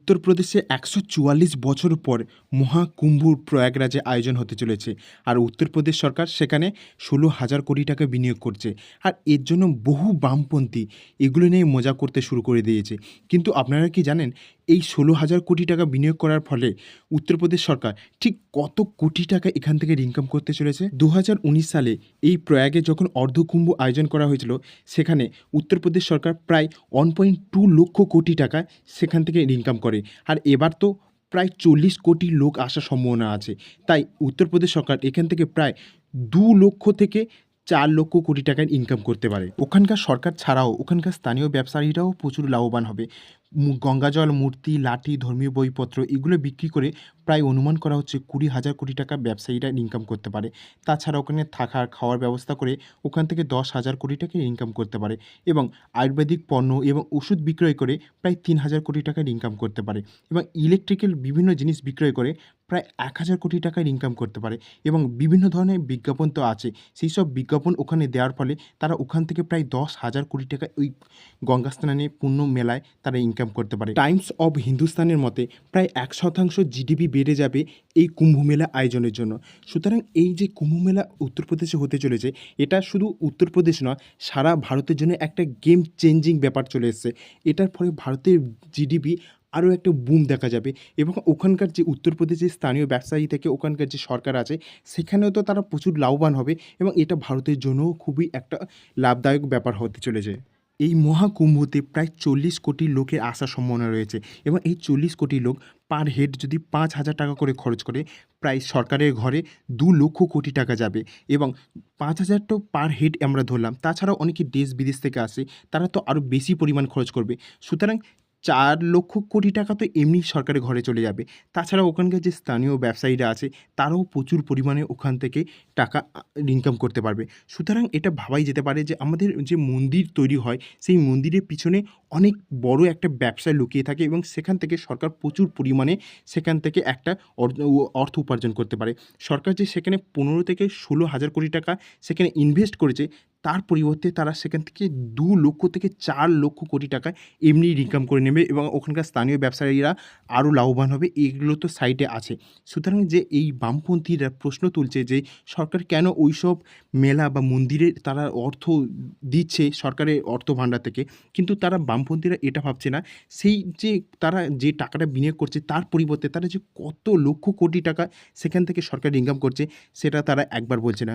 উত্তরপ্রদেশে ১৪৪ বছর পর মহাকুম্ভ প্রয়াগরাজে আয়োজন হতে চলেছে। আর উত্তরপ্রদেশ সরকার সেখানে ১৬,০০০ কোটি টাকা বিনিয়োগ করছে। আর এর জন্য বহু বামপন্থী এগুলো নিয়ে মজা করতে শুরু করে দিয়েছে। কিন্তু আপনারা কি জানেন এই ১৬,০০০ কোটি টাকা বিনিয়োগ করার ফলে উত্তরপ্রদেশ সরকার ঠিক কত কোটি টাকা এখান থেকে ইনকাম করতে চলেছে? ২০১৯ সালে এই প্রয়াগে যখন অর্ধকুম্ভ আয়োজন করা হয়েছিল, সেখানে উত্তরপ্রদেশ সরকার প্রায় ১.২ লক্ষ কোটি টাকা সেখান থেকে ইনকাম করে। আর এবার তো প্রায় ৪০ কোটি লোক আসার সম্ভাবনা আছে। তাই উত্তরপ্রদেশ সরকার এখান থেকে প্রায় ২ লক্ষ থেকে ৪ লক্ষ কোটি টাকার ইনকাম করতে পারে। ওখানকার সরকার ছাড়াও ওখানকার স্থানীয় ব্যবসায়ীরাও প্রচুর লাভবান হবে। গঙ্গাজল, মূর্তি, লাঠি, ধর্মীয় বইপত্র এগুলো বিক্রি করে প্রায় অনুমান করা হচ্ছে ২০,০০০ কোটি টাকা ব্যবসায়ীরা ইনকাম করতে পারে। তাছাড়া ওখানে থাকার, খাওয়ার ব্যবস্থা করে ওখান থেকে ১০,০০০ কোটি টাকা ইনকাম করতে পারে এবং আয়ুর্বেদিক পণ্য এবং ওষুধ বিক্রয় করে প্রায় ৩,০০০ কোটি টাকার ইনকাম করতে পারে এবং ইলেকট্রিক্যাল বিভিন্ন জিনিস বিক্রয় করে প্রায় ১,০০০ কোটি টাকার ইনকাম করতে পারে এবং বিভিন্ন ধরনের বিজ্ঞাপন তো আছে। সেই সব বিজ্ঞাপন ওখানে দেওয়ার ফলে তারা ওখান থেকে প্রায় ১০,০০০ কোটি টাকা ওই গঙ্গা স্নানে পুণ্য মেলায় তারা ইনকাম করতে পারে। টাইমস অব হিন্দুস্তানের মতে প্রায় ১% জিডিপি বেড়ে যাবে এই কুম্ভ মেলা আয়োজনের জন্য। সুতরাং এই যে কুম্ভ মেলা উত্তরপ্রদেশে হতে চলেছে, এটা শুধু উত্তরপ্রদেশ নয়, সারা ভারতের জন্য একটা গেম চেঞ্জিং ব্যাপার চলে এসছে। এটার ফলে ভারতের জিডিপি আরও একটা বুম দেখা যাবে এবং ওখানকার যে উত্তরপ্রদেশের স্থানীয় ব্যবসায়ী থেকে ওখানকার যে সরকার আছে, সেখানেও তো তারা প্রচুর লাভবান হবে এবং এটা ভারতের জন্যও খুবই একটা লাভদায়ক ব্যাপার হতে চলেছে। এই মহাকুম্ভতে প্রায় ৪০ কোটি লোকের আসার সম্ভাবনা রয়েছে এবং এই ৪০ কোটি লোক পার হেড যদি ৫,০০০ টাকা করে খরচ করে, প্রায় সরকারের ঘরে ২ লক্ষ কোটি টাকা যাবে এবং ৫,০০০ তো পার হেড আমরা ধরলাম। তাছাড়াও অনেকে দেশ বিদেশ থেকে আসে, তারা তো আরও বেশি পরিমাণ খরচ করবে। সুতরাং ৪ লক্ষ কোটি টাকা তো এমনি সরকারের ঘরে চলে যাবে। তাছাড়া ওখানকার যে স্থানীয় ব্যবসায়ীরা আছে, তারাও প্রচুর পরিমাণে ওখান থেকে টাকা ইনকাম করতে পারবে। সুতরাং এটা ভাবাই যেতে পারে যে আমাদের যে মন্দির তৈরি হয়, সেই মন্দিরের পিছনে অনেক বড় একটা ব্যবসা লুকিয়ে থাকে এবং সেখান থেকে সরকার প্রচুর পরিমাণে সেখান থেকে একটা অর্থ উপার্জন করতে পারে। সরকার যে সেখানে ১৫ থেকে ১৬,০০০ কোটি টাকা সেখানে ইনভেস্ট করেছে, তার পরিবর্তে তারা সেখান থেকে ২ লক্ষ থেকে ৪ লক্ষ কোটি টাকা এমনি ইনকাম করে নেবে এবং ওখানকার স্থানীয় ব্যবসায়ীরা আরও লাভবান হবে। এগুলো তো সাইডে আছে। সুতরাং যে এই বামপন্থীরা প্রশ্ন তুলছে যে সরকার কেন ওইসব মেলা বা মন্দিরে তারা অর্থ দিচ্ছে সরকারের অর্থ ভাণ্ডার থেকে, কিন্তু তারা বামপন্থীরা এটা ভাবছে না সেই যে তারা যে টাকাটা বিনিয়োগ করছে তার পরিবর্তে তারা যে কত লক্ষ কোটি টাকা সেখান থেকে সরকার ইনকাম করছে, সেটা তারা একবার বলছে না।